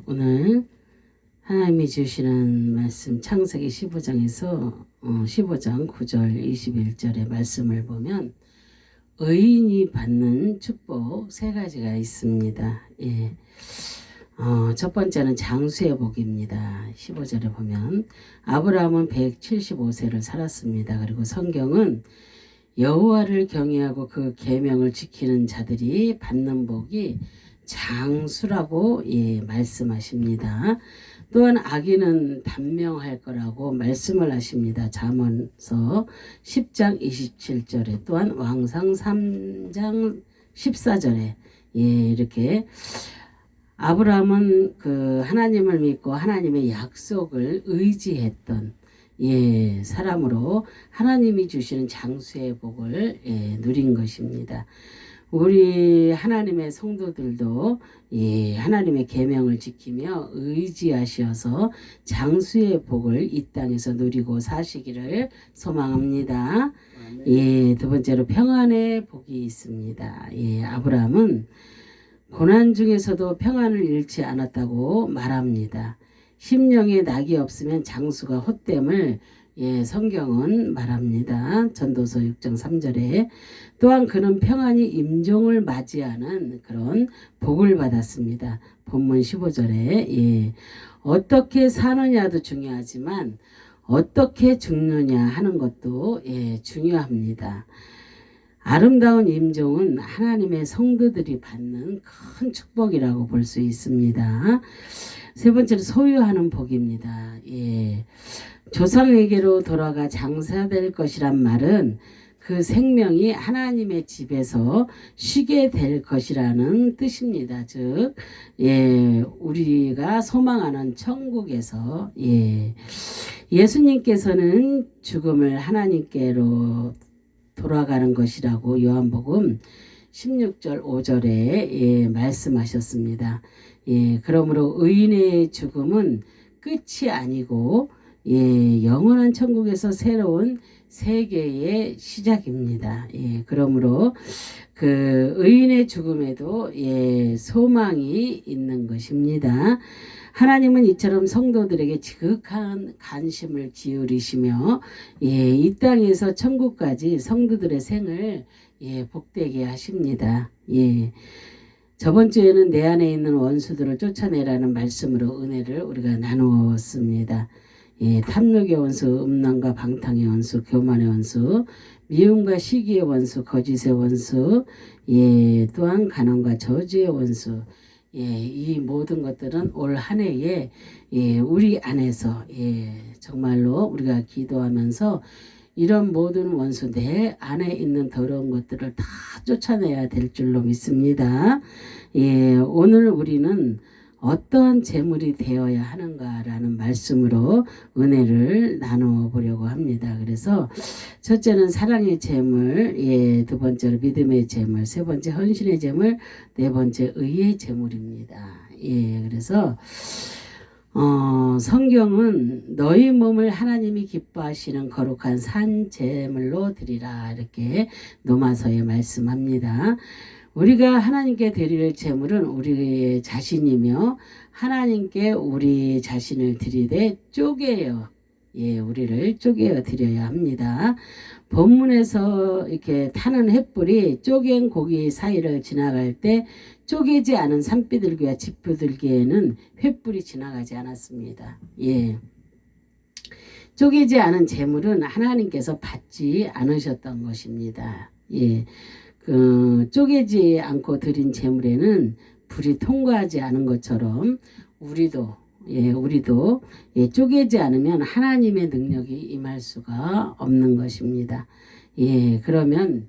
오늘 하나님이 주시는 말씀 창세기 15장에서 15장 9절 21절의 말씀을 보면 의인이 받는 축복 세 가지가 있습니다. 첫 번째는 장수의 복입니다. 15절에 보면 아브라함은 175세를 살았습니다. 그리고 성경은 여호와를 경외하고 그 계명을 지키는 자들이 받는 복이 장수라고 말씀하십니다. 또한 악인은 단명할 거라고 말씀을 하십니다. 잠언서 10장 27절에 또한 왕상 3장 14절에 이렇게 아브라함은 그 하나님을 믿고 하나님의 약속을 의지했던 사람으로 하나님이 주시는 장수의 복을 누린 것입니다. 우리 하나님의 성도들도 하나님의 계명을 지키며 의지하셔서 장수의 복을 이 땅에서 누리고 사시기를 소망합니다. 두 번째로 평안의 복이 있습니다. 아브라함은 고난 중에서도 평안을 잃지 않았다고 말합니다. 심령에 낙이 없으면 장수가 헛됨을 성경은 말합니다. 전도서 6장 3절에 또한 그는 평안히 임종을 맞이하는 그런 복을 받았습니다. 본문 15절에 어떻게 사느냐도 중요하지만 어떻게 죽느냐 하는 것도 중요합니다. 아름다운 임종은 하나님의 성도들이 받는 큰 축복이라고 볼 수 있습니다. 세 번째로 소유하는 복입니다. 조상에게로 돌아가 장사될 것이란 말은 그 생명이 하나님의 집에서 쉬게 될 것이라는 뜻입니다. 즉, 우리가 소망하는 천국에서, 예수님께서는 죽음을 하나님께로 돌아가는 것이라고 요한복음 16절 5절에 말씀하셨습니다. 그러므로 의인의 죽음은 끝이 아니고 영원한 천국에서 새로운 세계의 시작입니다. 그러므로 그 의인의 죽음에도 소망이 있는 것입니다. 하나님은 이처럼 성도들에게 지극한 관심을 기울이시며 이 땅에서 천국까지 성도들의 생을 복되게 하십니다. 저번 주에는 내 안에 있는 원수들을 쫓아내라는 말씀으로 은혜를 우리가 나누었습니다. 탐욕의 원수, 음란과 방탕의 원수, 교만의 원수, 미움과 시기의 원수, 거짓의 원수, 또한 가난과 저주의 원수, 이 모든 것들은 올 한 해에 우리 안에서 정말로 우리가 기도하면서 이런 모든 원수 내 안에 있는 더러운 것들을 다 쫓아내야 될 줄로 믿습니다. 오늘 우리는 어떠한 재물이 되어야 하는가라는 말씀으로 은혜를 나누어 보려고 합니다. 그래서 첫째는 사랑의 재물, 두 번째로 믿음의 재물, 세 번째 헌신의 재물, 네 번째 의의 재물입니다. 그래서 성경은 너희 몸을 하나님이 기뻐하시는 거룩한 산 제물로 드리라 이렇게 로마서에 말씀합니다. 우리가 하나님께 드릴 제물은 우리 자신이며 하나님께 우리 자신을 드리되 쪼개어 우리를 쪼개어 드려야 합니다. 본문에서 이렇게 타는 횃불이 쪼갠 고기 사이를 지나갈 때 쪼개지 않은 산비둘기와 집비둘기에는 횃불이 지나가지 않았습니다. 쪼개지 않은 제물은 하나님께서 받지 않으셨던 것입니다. 쪼개지 않고 드린 제물에는 불이 통과하지 않은 것처럼 우리도 쪼개지 않으면 하나님의 능력이 임할 수가 없는 것입니다. 그러면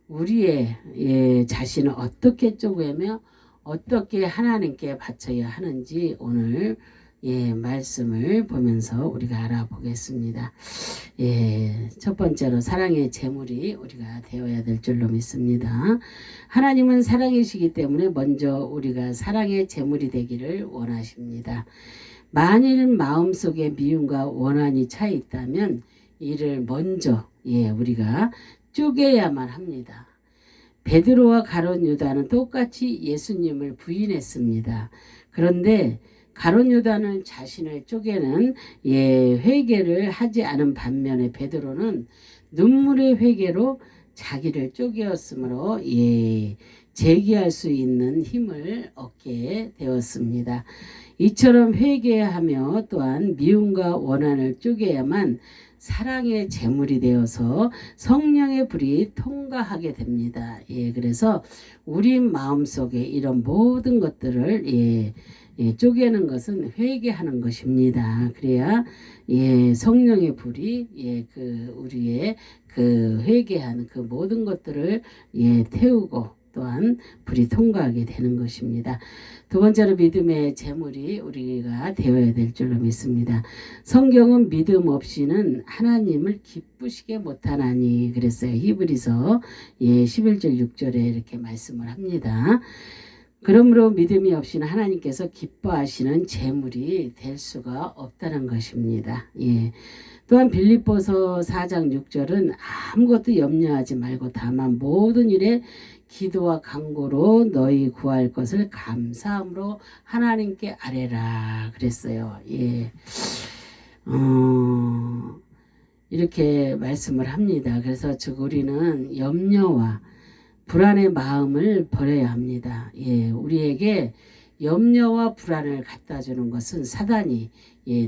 우리의 자신을 어떻게 쪼개며 어떻게 하나님께 바쳐야 하는지 오늘 말씀을 보면서 우리가 알아보겠습니다. 첫 번째로 사랑의 제물이 우리가 되어야 될 줄로 믿습니다. 하나님은 사랑이시기 때문에 먼저 우리가 사랑의 제물이 되기를 원하십니다. 만일 마음속에 미움과 원한이 차 있다면 이를 먼저 우리가 쪼개야만 합니다. 베드로와 가룟 유다는 똑같이 예수님을 부인했습니다. 그런데 가룟 유다는 자신을 쪼개는 회개를 하지 않은 반면에 베드로는 눈물의 회개로 자기를 쪼개었으므로 재기할 수 있는 힘을 얻게 되었습니다. 이처럼 회개하며 또한 미움과 원한을 쪼개야만 사랑의 제물이 되어서 성령의 불이 통과하게 됩니다. 그래서 우리 마음속에 이런 모든 것들을 쪼개는 것은 회개하는 것입니다. 그래야 성령의 불이 우리의 그 회개하는 그 모든 것들을 태우고 또한 불이 통과하게 되는 것입니다. 두 번째로 믿음의 제물이 우리가 되어야 될 줄로 믿습니다. 성경은 믿음 없이는 하나님을 기쁘시게 못하나니 그랬어요. 히브리서 11절 6절에 이렇게 말씀을 합니다. 그러므로 믿음이 없이는 하나님께서 기뻐하시는 제물이 될 수가 없다는 것입니다. 또한 빌립보서 4장 6절은 아무것도 염려하지 말고 다만 모든 일에 기도와 간구로 너희 구할 것을 감사함으로 하나님께 아뢰라 그랬어요. 이렇게 말씀을 합니다. 그래서 즉 우리는 염려와 불안의 마음을 버려야 합니다. 우리에게 염려와 불안을 갖다 주는 것은 사단이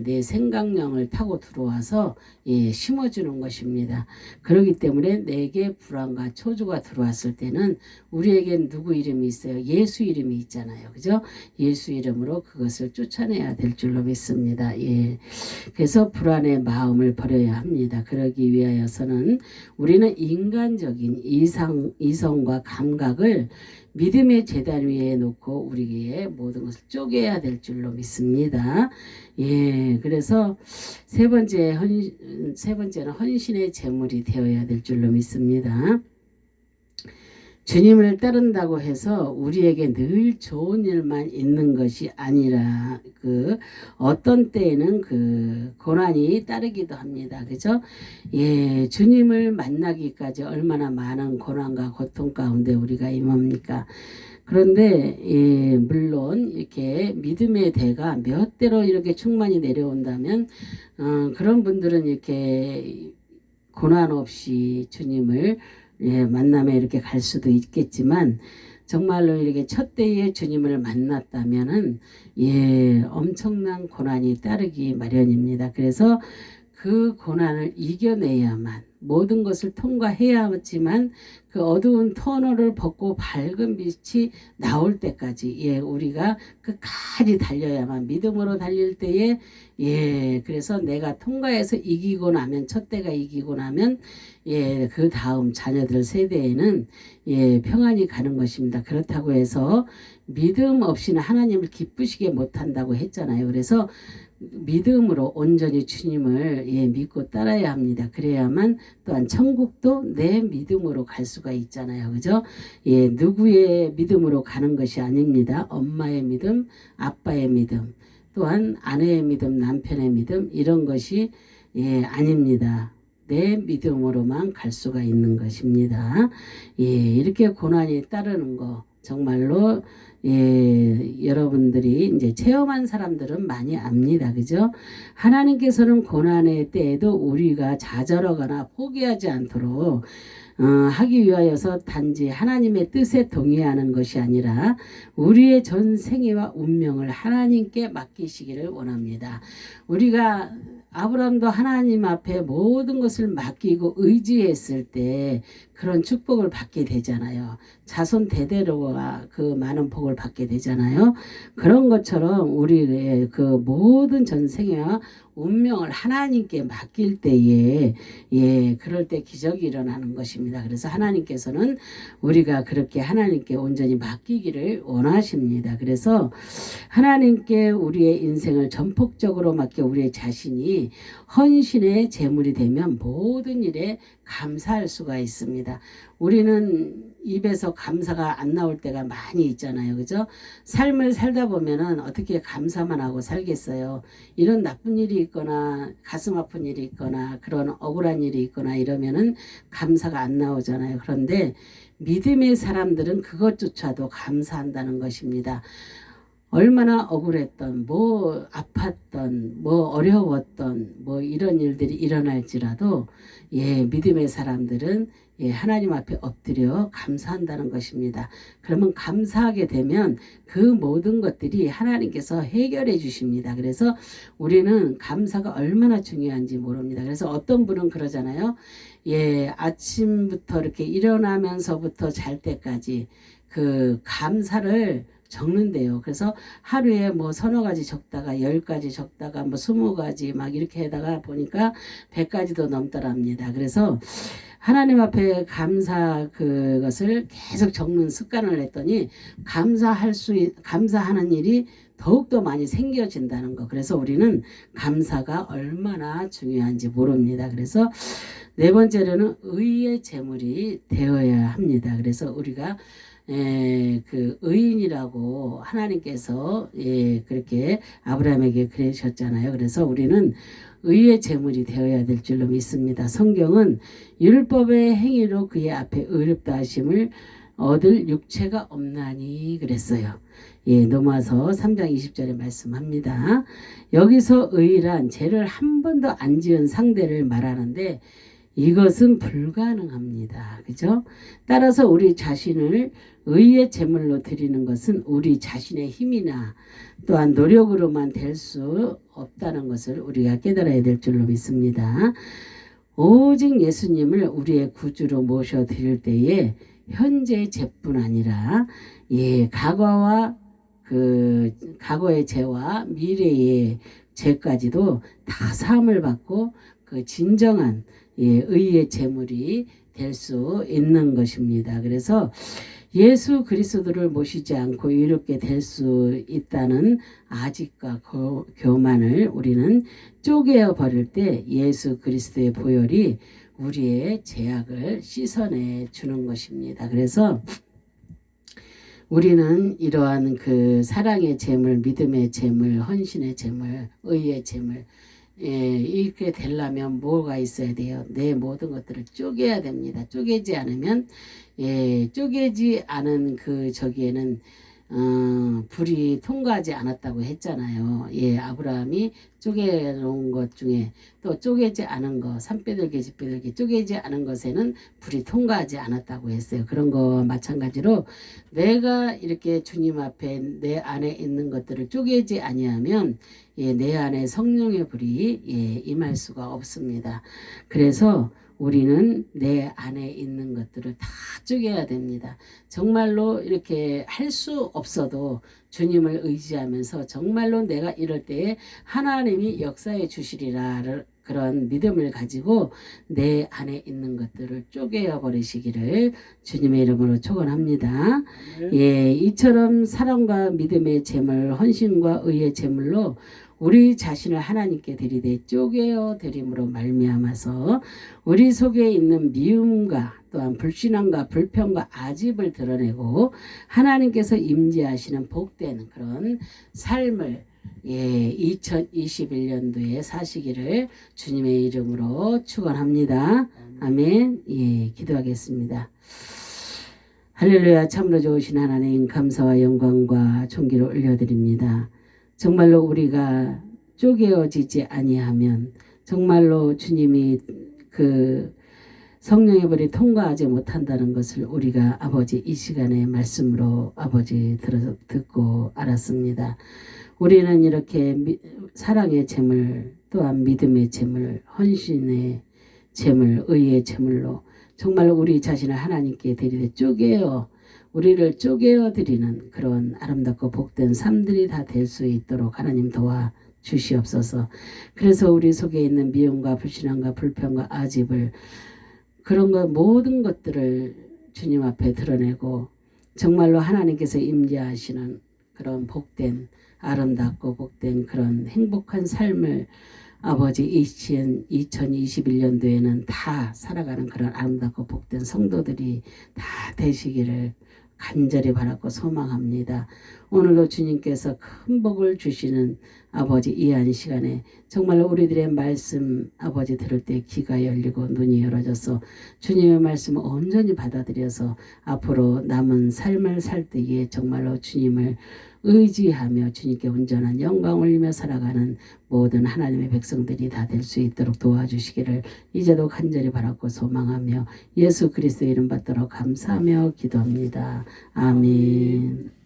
내 생각령을 타고 들어와서 심어주는 것입니다. 그렇기 때문에 내게 불안과 초조가 들어왔을 때는 우리에겐 누구 이름이 있어요? 예수 이름이 있잖아요. 그죠? 예수 이름으로 그것을 쫓아내야 될 줄로 믿습니다. 그래서 불안의 마음을 버려야 합니다. 그러기 위하여서는 우리는 인간적인 이성과 감각을 믿음의 제단 위에 놓고 우리의 모든 것을 쪼개야 될 줄로 믿습니다. 그래서 세 번째는 헌신의 제물이 되어야 될 줄로 믿습니다. 주님을 따른다고 해서 우리에게 늘 좋은 일만 있는 것이 아니라 어떤 때에는 고난이 따르기도 합니다. 그죠? 주님을 만나기까지 얼마나 많은 고난과 고통 가운데 우리가 임합니까? 그런데 물론 이렇게 믿음의 대가 몇 대로 이렇게 충만히 내려온다면 그런 분들은 이렇게 고난 없이 주님을 만남에 이렇게 갈 수도 있겠지만 정말로 이렇게 첫 때에 주님을 만났다면은 엄청난 고난이 따르기 마련입니다. 그래서 그 고난을 이겨내야만 모든 것을 통과해야지만 그 어두운 터널을 벗고 밝은 빛이 나올 때까지 우리가 끝까지 달려야만 믿음으로 달릴 때에 그래서 내가 통과해서 이기고 나면 첫 때가 이기고 나면 그 다음 자녀들 세대에는 평안이 가는 것입니다. 그렇다고 해서 믿음 없이는 하나님을 기쁘시게 못한다고 했잖아요. 그래서 믿음으로 온전히 주님을 믿고 따라야 합니다. 그래야만 또한 천국도 내 믿음으로 갈 수가 있잖아요. 그죠? 누구의 믿음으로 가는 것이 아닙니다. 엄마의 믿음, 아빠의 믿음, 또한 아내의 믿음, 남편의 믿음 이런 것이 아닙니다. 내 믿음으로만 갈 수가 있는 것입니다. 이렇게 고난이 따르는 거 정말로 여러분들이 이제 체험한 사람들은 많이 압니다. 그죠? 하나님께서는 고난의 때에도 우리가 좌절하거나 포기하지 않도록 하기 위하여서 단지 하나님의 뜻에 동의하는 것이 아니라 우리의 전 생애와 운명을 하나님께 맡기시기를 원합니다. 우리가 아브라함도 하나님 앞에 모든 것을 맡기고 의지했을 때 그런 축복을 받게 되잖아요. 자손 대대로가 그 많은 복을 받게 되잖아요. 그런 것처럼 우리의 그 모든 전생애와 운명을 하나님께 맡길 때에 그럴 때 기적이 일어나는 것입니다. 그래서 하나님께서는 우리가 그렇게 하나님께 온전히 맡기기를 원하십니다. 그래서 하나님께 우리의 인생을 전폭적으로 맡겨 우리의 자신이 헌신의 제물이 되면 모든 일에 감사할 수가 있습니다. 우리는 입에서 감사가 안 나올 때가 많이 있잖아요. 그죠? 삶을 살다 보면은 어떻게 감사만 하고 살겠어요. 이런 나쁜 일이 있거나 가슴 아픈 일이 있거나 그런 억울한 일이 있거나 이러면은 감사가 안 나오잖아요. 그런데 믿음의 사람들은 그것조차도 감사한다는 것입니다. 얼마나 억울했던, 뭐 아팠던, 뭐 어려웠던, 뭐 이런 일들이 일어날지라도 믿음의 사람들은 하나님 앞에 엎드려 감사한다는 것입니다. 그러면 감사하게 되면 그 모든 것들이 하나님께서 해결해 주십니다. 그래서 우리는 감사가 얼마나 중요한지 모릅니다. 그래서 어떤 분은 그러잖아요. 아침부터 이렇게 일어나면서부터 잘 때까지 그 감사를 적는데요. 그래서 하루에 뭐 서너 가지 적다가 10가지 적다가 뭐 20가지 막 이렇게 하다가 보니까 100가지도 넘더랍니다. 그래서 하나님 앞에 그것을 계속 적는 습관을 했더니 감사하는 일이 더욱더 많이 생겨진다는 거. 그래서 우리는 감사가 얼마나 중요한지 모릅니다. 그래서 네 번째로는 의의 제물이 되어야 합니다. 그래서 우리가 그 의인이라고 하나님께서 그렇게 아브라함에게 그러셨잖아요. 그래서 우리는 의의 제물이 되어야 될 줄로 믿습니다. 성경은 율법의 행위로 그의 앞에 의롭다 하심을 얻을 육체가 없나니 그랬어요. 로마서 3장 20절에 말씀합니다. 여기서 의란 죄를 한 번도 안 지은 상대를 말하는데 이것은 불가능합니다. 그죠? 따라서 우리 자신을 의의 제물로 드리는 것은 우리 자신의 힘이나 또한 노력으로만 될 수 없다는 것을 우리가 깨달아야 될 줄로 믿습니다. 오직 예수님을 우리의 구주로 모셔 드릴 때에 현재의 죄뿐 아니라 과거의 죄와 미래의 죄까지도 다 사함을 받고 그 진정한 의의 제물이 될 수 있는 것입니다. 그래서 예수 그리스도를 모시지 않고 이롭게 될 수 있다는 아직과 교만을 우리는 쪼개어 버릴 때 예수 그리스도의 보혈이 우리의 죄악을 씻어내 주는 것입니다. 그래서 우리는 이러한 그 사랑의 제물, 믿음의 제물, 헌신의 제물, 의의 제물 이렇게 되려면 뭐가 있어야 돼요? 내 모든 것들을 쪼개야 됩니다. 쪼개지 않으면 쪼개지 않은 그 저기에는 불이 통과하지 않았다고 했잖아요. 아브라함이 쪼개놓은 것 중에 또 쪼개지 않은 거, 산빼들기 집빼들기 쪼개지 않은 것에는 불이 통과하지 않았다고 했어요. 그런 거 마찬가지로 내가 이렇게 주님 앞에 내 안에 있는 것들을 쪼개지 아니하면 내 안에 성령의 불이 임할 수가 없습니다. 그래서 우리는 내 안에 있는 것들을 다 쪼개야 됩니다. 정말로 이렇게 할 수 없어도 주님을 의지하면서 정말로 내가 이럴 때에 하나님이 역사해 주시리라 그런 믿음을 가지고 내 안에 있는 것들을 쪼개어 버리시기를 주님의 이름으로 축원합니다. 이처럼 사랑과 믿음의 제물, 헌신과 의의 제물로 우리 자신을 하나님께 드리되 쪼개어 드림으로 말미암아서 우리 속에 있는 미움과 또한 불신앙과 불평과 아집을 드러내고 하나님께서 임재하시는 복된 그런 삶을 2021년도에 사시기를 주님의 이름으로 축원합니다. 아멘. 기도하겠습니다. 할렐루야. 참으로 좋으신 하나님 감사와 영광과 존귀를 올려드립니다. 정말로 우리가 쪼개어지지 아니하면 정말로 주님이 그 성령의 불이 통과하지 못한다는 것을 우리가 아버지 이 시간에 말씀으로 아버지 듣고 알았습니다. 우리는 이렇게 사랑의 제물 또한 믿음의 제물 헌신의 제물 의의 제물로 정말로 우리 자신을 하나님께 드리되 우리를 쪼개어 드리는 그런 아름답고 복된 삶들이 다 될 수 있도록 하나님 도와 주시옵소서. 그래서 우리 속에 있는 미움과 불신앙과 불평과 아집을 그런 것 모든 것들을 주님 앞에 드러내고 정말로 하나님께서 임재하시는 그런 복된 아름답고 복된 그런 행복한 삶을 아버지 2021년도에는 다 살아가는 그런 아름답고 복된 성도들이 다 되시기를 간절히 바라고 소망합니다. 오늘도 주님께서 큰 복을 주시는 아버지 이한 시간에 정말 우리들의 말씀 아버지 들을 때 귀가 열리고 눈이 열어져서 주님의 말씀을 온전히 받아들여서 앞으로 남은 삶을 살 때에 정말로 주님을 의지하며 주님께 온전한 영광을 올리며 살아가는 모든 하나님의 백성들이 다 될 수 있도록 도와주시기를 이제도 간절히 바라고 소망하며 예수 그리스도의 이름 받도록 감사하며 기도합니다. 아멘.